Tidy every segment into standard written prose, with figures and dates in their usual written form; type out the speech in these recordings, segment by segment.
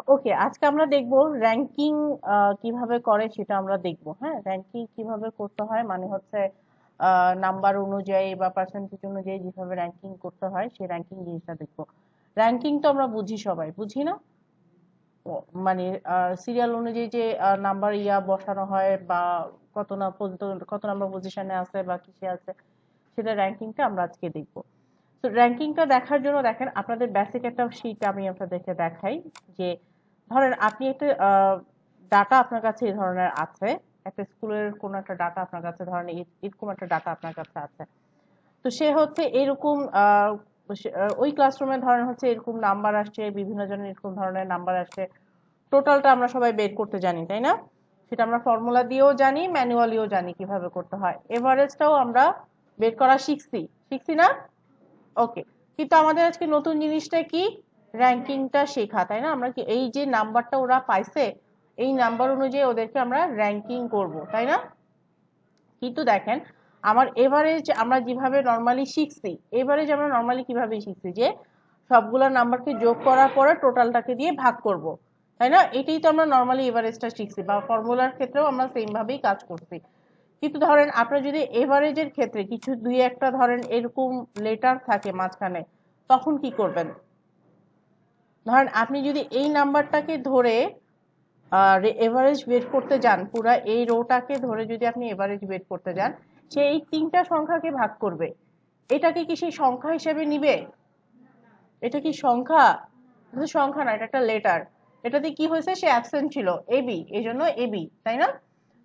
ওকে, আজকে আমরা দেখবো র্যাঙ্কিং কিভাবে করে সেটা আমরা দেখবো। হ্যাঁ, র্যাঙ্কিং কিভাবে করতে হয় মানে হচ্ছে নাম্বার অনুযায়ী বা পার্সেন্টেজ অনুযায়ী যেভাবে র্যাঙ্কিং করতে হয় সেই র্যাঙ্কিং জিনিসটা দেখবো। র্যাঙ্কিং তো আমরা বুঝি, সবাই বুঝি না? মানে সিরিয়াল অনুযায়ী যে নাম্বার বসানো হয় বা কত না পর্যন্ত কত নাম্বার পজিশনে আছে বা কিসে আছে, সেটা র্যাঙ্কিংটা আমরা আজকে দেখবো। তো র্যাঙ্কিংটা দেখার জন্য দেখেন, আপনাদের বেসিক একটা শীট আমি আপনাদেরকে দেখাই। যে ধরেন আপনি একটা ডাটা আপনার কাছে এই ধরনের আছে, একটা স্কুলের কোনো একটা ডাটা আপনার কাছে, ধরেন এরকম একটা ডাটা আপনার কাছে আছে। তো সে হচ্ছে এরকম ওই ক্লাসরুমে ধরেন হচ্ছে এরকম নাম্বার আসছে, বিভিন্ন জনের এরকম ধরনের নাম্বার আসছে। টোটালটা আমরা সবাই বের করতে জানি, তাই না? সেটা আমরা ফর্মুলা দিয়েও জানি, ম্যানুয়ালিও জানি কিভাবে করতে হয়। এভারেজটাও আমরা বের করা শিখছি, শিখছি না? ওকে। কিন্তু আমাদের আজকে নতুন জিনিসটা কি? র্যাঙ্কিংটা শেখা, তাই না? আমরা কি এই যে নাম্বারটা ওরা পাইছে, এই নাম্বার অনুযায়ী ওদেরকে আমরা র্যাঙ্কিং করব, তাই না? কিন্তু দেখেন, আমার এভারেজ আমরা যেভাবে নর্মালি শিখছি, এভারেজ আমরা নর্মালি কিভাবে শিখছি যে সবগুলো নাম্বারকে যোগ করার পরে টোটালটাকে দিয়ে ভাগ করব, তাই না? এটাই তো আমরা নর্মালি এভারেজটা শিখছি, বা ফর্মুলার ক্ষেত্রেও আমরা সেম ভাবেই কাজ করছি। কিন্তু ধরেন আপনার যদি এভারেজের ক্ষেত্রে কিছু দুই একটা ধরেন এরকম লেটার থাকে মাঝখানে, তখন কি করবেন? ধরেন আপনি যদি এই নাম্বারটাকে ধরে এভারেজ বের করতে যান, পুরা এই রোটাকে ধরে যদি আপনি এভারেজ বের করতে যান, সে এই তিনটা সংখ্যাকে ভাগ করবে। এটাকে কি সেই সংখ্যা হিসেবে নিবে? এটা কি সংখ্যা? এটা তো সংখ্যা না, এটা একটা লেটার। এটাতে কি হয়েছে, সে অ্যাবসেন্ট ছিল, এবি, এই জন্য এবি, তাই না?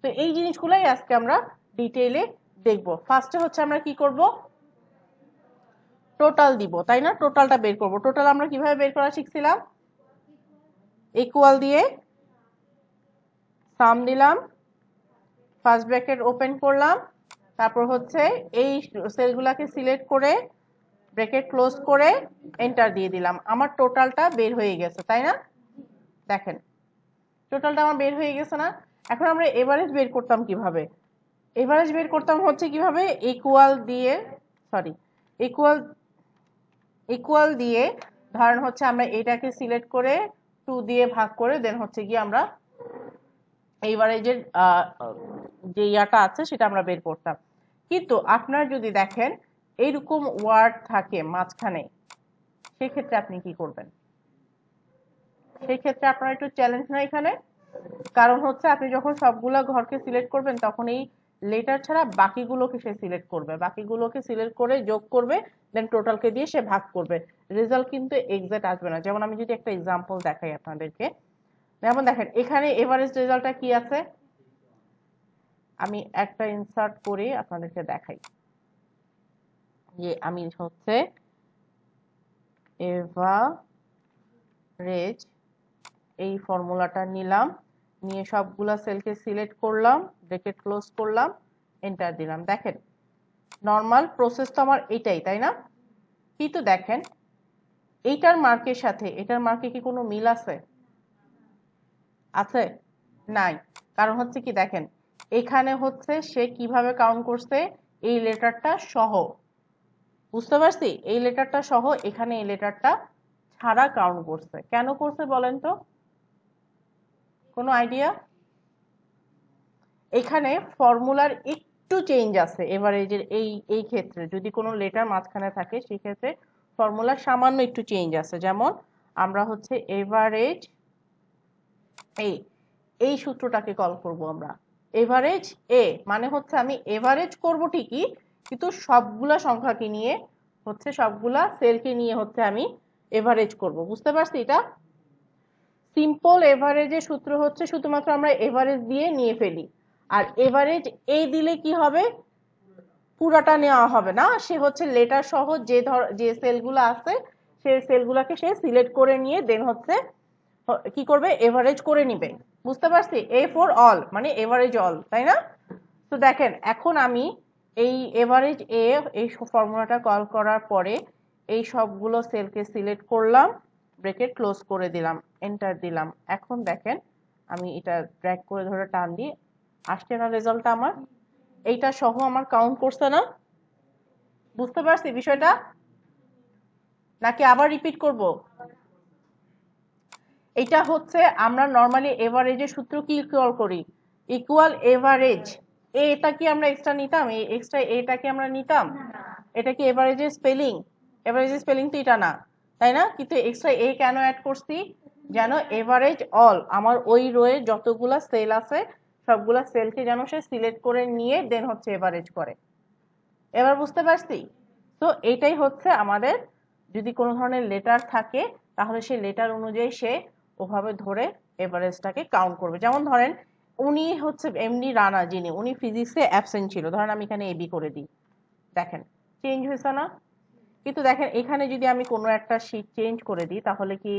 তো এই জিনিসগুলাই আজকে আমরা ডিটেইলে দেখবো। ফার্স্টে হচ্ছে আমরা কি করব, টোটাল দিব, তাই না? টোটালটা বের করব। টোটাল আমরা কিভাবে বের করা শিখছিলাম? ইকুয়াল দিয়ে সাম দিলাম, ফার্স্ট ব্র্যাকেট ওপেন করলাম, তারপর হচ্ছে এই সেলগুলাকে সিলেক্ট করে ব্র্যাকেট ক্লোজ করে এন্টার দিয়ে দিলাম। আমার টোটালটা বের হয়ে গেছে, তাই না? দেখেন, টোটালটা আমার বের হয়ে গেছে না? এখন আমরা এভারেজ বের করতাম কিভাবে? এভারেজ বের করতাম হচ্ছে কিভাবে, ইকুয়াল দিয়ে, সরি, ইকুয়াল ইকুয়াল দিয়ে ধরেন হচ্ছে আমরা এটাকে সিলেক্ট করে 2 দিয়ে ভাগ করে দেন হচ্ছে গিয়ে আমরা এভারেজের যে ইয়াটা আছে সেটা আমরা বের করতাম। কিন্তু আপনার যদি দেখেন এইরকম ওয়ার্ড থাকে মাঝখানে, সেক্ষেত্রে আপনি কি করবেন? সেই ক্ষেত্রে আপনার একটু চ্যালেঞ্জ না এখানে? কারণ হচ্ছে আপনি যখন সবগুলা ঘরকে সিলেক্ট করবেন, তখন এই লেটার ছাড়া বাকিগুলোকে সে সিলেক্ট করবে, বাকিগুলোকে সিলেক্ট করে যোগ করবে, দেন টোটালকে দিয়ে সে ভাগ করবে। রেজাল্ট কিন্তু এক্সাক্ট আসবে না। যেমন আমি যদি একটা এক্সাম্পল দেখাই আপনাদেরকে, যেমন দেখেন এখানে এভারেজ রেজাল্টটা কি আছে, আমি একটা ইনসার্ট করে আপনাদেরকে দেখাই। যে আমি হচ্ছে এভারেজ এই ফর্মুলাটা নিলাম, নিয়ে সবগুলা সেলকে সিলেক্ট করলাম, ব্র্যাকেট ক্লোজ করলাম, এন্টার দিলাম। দেখেন, নর্মাল প্রসেস তো আমার এটাই, তাই না? কিন্তু দেখেন, এইটার মার্কের সাথে এটার মার্কে কি কোনো মিল আছে? আছে? নাই। কারণ হচ্ছে কি, দেখেন এখানে হচ্ছে সে কিভাবে কাউন্ট করছে, এই লেটারটা সহ, বুঝতে পারছি? এই লেটারটা সহ, এখানে এই লেটারটা ছাড়া কাউন্ট করছে। কেন করছে বলেন তো? কোনো আইডিয়া? এখানে ফর্মুলার একটু চেঞ্জ আছে এভারেজের এই এই ক্ষেত্রে। যদি কোনো লেটার মাঝখানে থাকে সেক্ষেত্রে ফর্মুলার সামান্য একটু চেঞ্জ আছে। যেমন আমরা হচ্ছে এভারেজ এই এই সূত্রটাকে কল করব আমরা এভারেজ এ, মানে হচ্ছে আমি এভারেজ করব ঠিকই, কিন্তু সবগুলা সংখ্যাকে নিয়ে হচ্ছে, সবগুলা সেলকে নিয়ে হচ্ছে আমি এভারেজ করব। বুঝতে পারছি? এটা সিম্পল এভারেজের সূত্র হচ্ছে শুধুমাত্র আমরা এভারেজ দিয়ে নিয়ে ফেলি। আর এভারেজ এই দিলে কি হবে, পুরাটা নেওয়া হবে না, সে হচ্ছে লেটার সহ যে সেলগুলো আছে সেই সেলগুলোকে সে সিলেক্ট করে নিয়ে দেন হচ্ছে কি করবে, এভারেজ করে নিবে। বুঝতে পারছি? এ ফর অল মানে এভারেজ অল, তাই না? তো দেখেন এখন আমি এই এভারেজ এ এই ফর্মুলাটা কল করার পরে এই সবগুলো সেলকে সিলেক্ট করলাম, ব্র্যাকেট ক্লোজ করে দিলাম, এন্টার দিলাম। এখন দেখেন আমি এটা ড্র্যাগ করে ধরে টান দিয়ে আসছে না রেজাল্টটা আমার? এইটা সহ আমার কাউন্ট করছে না? বুঝতে পারছি বিষয়টা? নাকি আবার রিপিট করব? এটা হচ্ছে আমরা নরমালি এভারেজের সূত্র কি ইকুয়াল করি, ইকুয়াল এভারেজ। এটা কি আমরা এক্সট্রা নিতাম, এই এক্সট্রা এটা কি আমরা নিতাম? এটা কি এভারেজের স্পেলিং? এভারেজের স্পেলিং তো এটা না, তাই না? কিন্তু এক্সট্রা এ কেন অ্যাড করছি? যেন এভারেজ অল আমার ওই রোয়ে যতগুলা সেল আছে সবগুলা সেলকে যেন সে সিলেক্ট করে নিয়ে দেন হচ্ছে এভারেজ করে। এবার বুঝতে পারছি? তো এটাই হচ্ছে আমাদের, যদি কোনো ধরনের লেটার থাকে তাহলে সেই লেটার অনুযায়ী সে ওভাবে ধরে এভারেজটাকে কাউন্ট করবে। যেমন ধরেন উনি হচ্ছে এমনি রানা, যিনি উনি ফিজিক্সে অ্যাবসেন্ট ছিল, ধরেন আমি এখানে এবি করে দিই, দেখেন চেঞ্জ হয়েছে না? কিন্তু দেখেন এখানে যদি আমি কোনো একটা শীট চেঞ্জ করে দিই তাহলে কি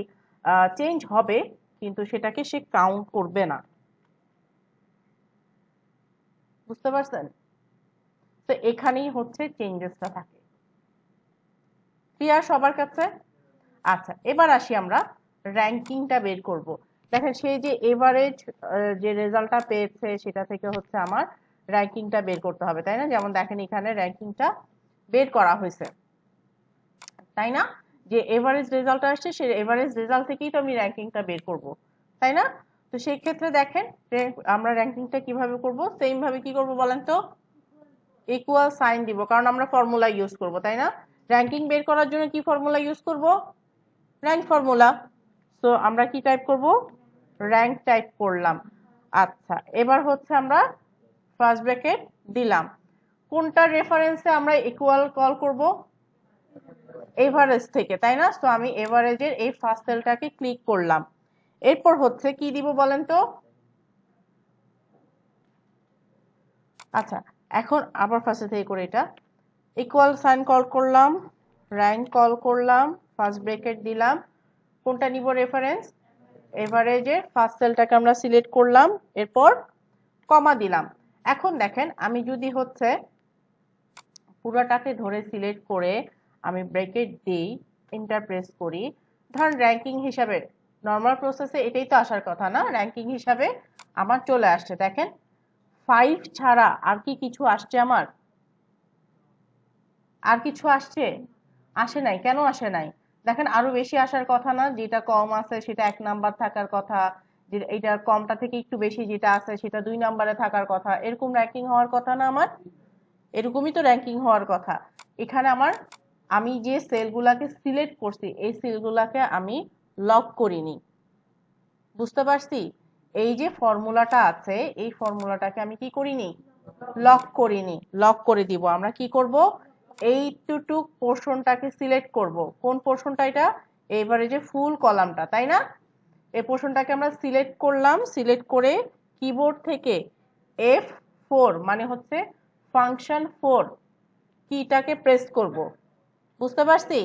চেঞ্জ হবে, কিন্তু সেটাকে সে কাউন্ট করবে না। বুঝতে পারছেন? তো এখানেই হচ্ছে চেঞ্জেসটা থাকে। ক্লিয়ার সবার কাছে? আচ্ছা, এবার আসি আমরা র্যাঙ্কিংটা বের করব। দেখেন সেই যে এভারেজ যে রেজাল্টটা পেয়েছে সেটা থেকে হচ্ছে আমার র্যাঙ্কিংটা বের করতে হবে, তাই না? যেমন দেখেন এখানে র্যাঙ্কিংটা বের করা হয়েছে, তাই না? যে এভারেজ রেজাল্ট আসছে সেই এভারেজ রেজাল্ট থেকেই তো আমি র্যাঙ্কিংটা বের করব, তাই না? তো সেই ক্ষেত্রে দেখেন আমরা র্যাঙ্কিংটা কিভাবে করব, সেম ভাবে কি করব বলেন তো? ইকুয়াল সাইন দিব, কারণ আমরা ফর্মুলা ইউজ করব, তাই না? র্যাঙ্কিং বের করার জন্য কি ফর্মুলা ইউজ করব? Rank formula. তো আমরা কি টাইপ করব? র্যাঙ্ক টাইপ করলাম। আচ্ছা, এবার হচ্ছে আমরা ফার্স্ট ব্র্যাকেট দিলাম। কোনটার রেফারেন্সে আমরা ইকুয়াল কল করব? এভারেজ থেকে, তাই না? তো আমি এভারেজের এই ফার্স্ট সেলটাকে ক্লিক করলাম। এরপর হচ্ছে কি দিব বলেন তো? আচ্ছা, এখন আবার ফার্স্ট থেকে করে এটা ইকুয়াল সাইন কল করলাম, র্যাঙ্ক কল করলাম, ফার্স্ট ব্র্যাকেট দিলাম। কোনটা নিব রেফারেন্স? এভারেজের ফার্স্ট সেলটাকে আমরা সিলেক্ট করলাম, এরপর কমা দিলাম। এখন দেখেন আমি যদি হচ্ছে পুরোটাকে ধরে সিলেক্ট করে আমি ব্র্যাকেট দিই, এন্টার প্রেস করি, ধরেন র্যাঙ্কিং হিসাবে নর্মাল প্রসেসে এটাই তো আসার কথা না, র্যাঙ্কিং হিসাবে আমার চলে আসছে। দেখেন 5 ছাড়া আর কি কিছু আসছে আমার? আর কিছু আসছে? আসে নাই। কেন আসে নাই? দেখেন আরো বেশি আসার কথা না? যেটা কম আছে সেটা 1 নাম্বার থাকার কথা, যে এটার কমটা থেকে একটু বেশি যেটা আছে সেটা 2 নাম্বারে থাকার কথা, এরকম র্যাঙ্কিং হওয়ার কথা না আমার? এরকমই তো র্যাঙ্কিং হওয়ার কথা। এখানে আমার, আমি যে সেলগুলাকে সিলেক্ট করছি এই সেলগুলাকে আমি লক করিনি। বুঝতে পারছি? এই যে ফর্মুলাটা আছে এই ফর্মুলাটাকে আমি কি করিনি? লক করিনি। লক করে দিব। আমরা কি করব? এইটুক পোর্শনটাকে সিলেক্ট করব। কোন পোর্শনটা এটা? এবারে যে ফুল কলামটা, তাই না? এই পোর্শনটাকে আমরা সিলেক্ট করলাম, সিলেক্ট করে কিবোর্ড থেকে F4 মানে হচ্ছে ফাংশন 4 কিটাকে প্রেস করব। বুঝতে পারছি?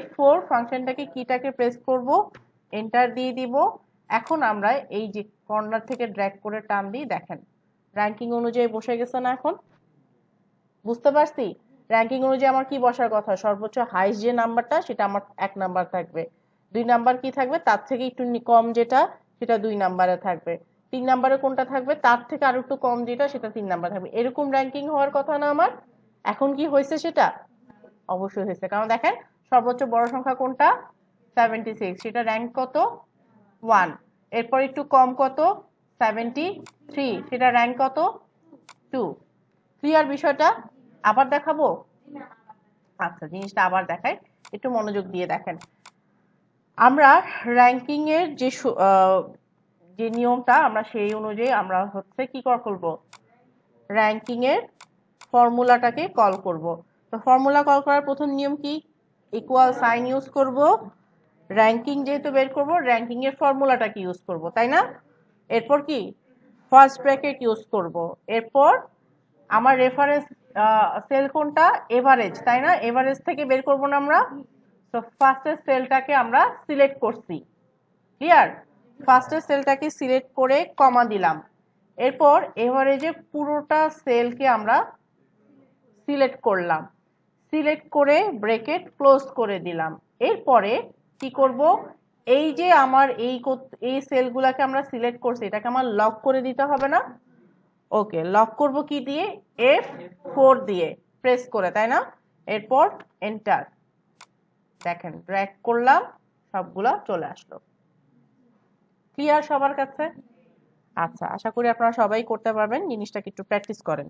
F4 ফাংশনটাকে কিটাকে প্রেস করব, এন্টার দিয়ে দিব। এখন আমরা এই যে কর্নার থেকে ড্র্যাগ করে টান দিই, দেখেন র্যাঙ্কিং অনুযায়ী বসে গেছে না এখন? বুঝতে পারছি? র্যাঙ্কিং অনুযায়ী আমার কি বসার কথা? সর্বোচ্চ হাইস্ট যে নাম্বারটা সেটা আমার 1 নাম্বার থাকবে, 2 নাম্বার কি থাকবে তার থেকে একটু কম যেটা সেটা 2 নাম্বারে থাকবে, 3 নাম্বারে কোনটা থাকবে তার থেকে আরো একটু কম যেটা সেটা 3 নাম্বার থাকবে। এরকম র্যাঙ্কিং হওয়ার কথা না আমার? এখন কি হয়েছে সেটা? অবশ্যই হয়েছে, কারণ দেখেন সর্বোচ্চ বড় সংখ্যা কোনটা? 76, সেটা র্যাঙ্ক কত? 1। এরপর একটু কম কত? 73, সেটা র্যাঙ্ক কত? 2। ক্লিয়ার বিষয়টা? আবার দেখাবো? আচ্ছা, জিনিসটা আবার দেখাই, একটু মনোযোগ দিয়ে দেখেন। আমরা র্যাঙ্কিং এর যে নিয়মটা আমরা সেই অনুযায়ী আমরা হচ্ছে কি করব? র্যাঙ্কিং এর ফর্মুলাটাকে কল করব। তো ফর্মুলা কল করার প্রথম নিয়ম কি? ইকুয়াল সাইন ইউজ করব। র্যাঙ্কিং যেহেতু বের করব র্যাঙ্কিং এর ফর্মুলাটাকে ইউজ করব, তাই না? এরপর কি? ফার্স্ট ব্র্যাকেট ইউজ করব। এরপর আমার রেফারেন্স সেল কোনটা? এভারেজ, তাই না? এভারেজ থেকে বের করব না আমরা? তো ফার্স্টের সেলটাকে আমরা সিলেক্ট করছি। ক্লিয়ার? ফার্স্টের সেলটাকে সিলেক্ট করে কমা দিলাম। এরপর এভারেজে পুরোটা সেলকে আমরা সিলেক্ট করলাম, সিলেক্ট করে ব্র্যাকেট ক্লোজ করে দিলাম। এরপরে কি করব? এই যে আমার এই সেলগুলোকে আমরা সিলেক্ট করছি এটাকে আমার লক করে দিতে হবে না? ওকে, লক করব কি দিয়ে? F4 দিয়ে প্রেস করে, তাই না? এরপর এন্টার। দেখেন ড্র্যাগ করলাম, সবগুলা চলে আসলো। ক্লিয়ার সবার কাছে? আচ্ছা, আশা করি আপনারা সবাই করতে পারবেন, জিনিসটাকে একটু প্র্যাকটিস করেন।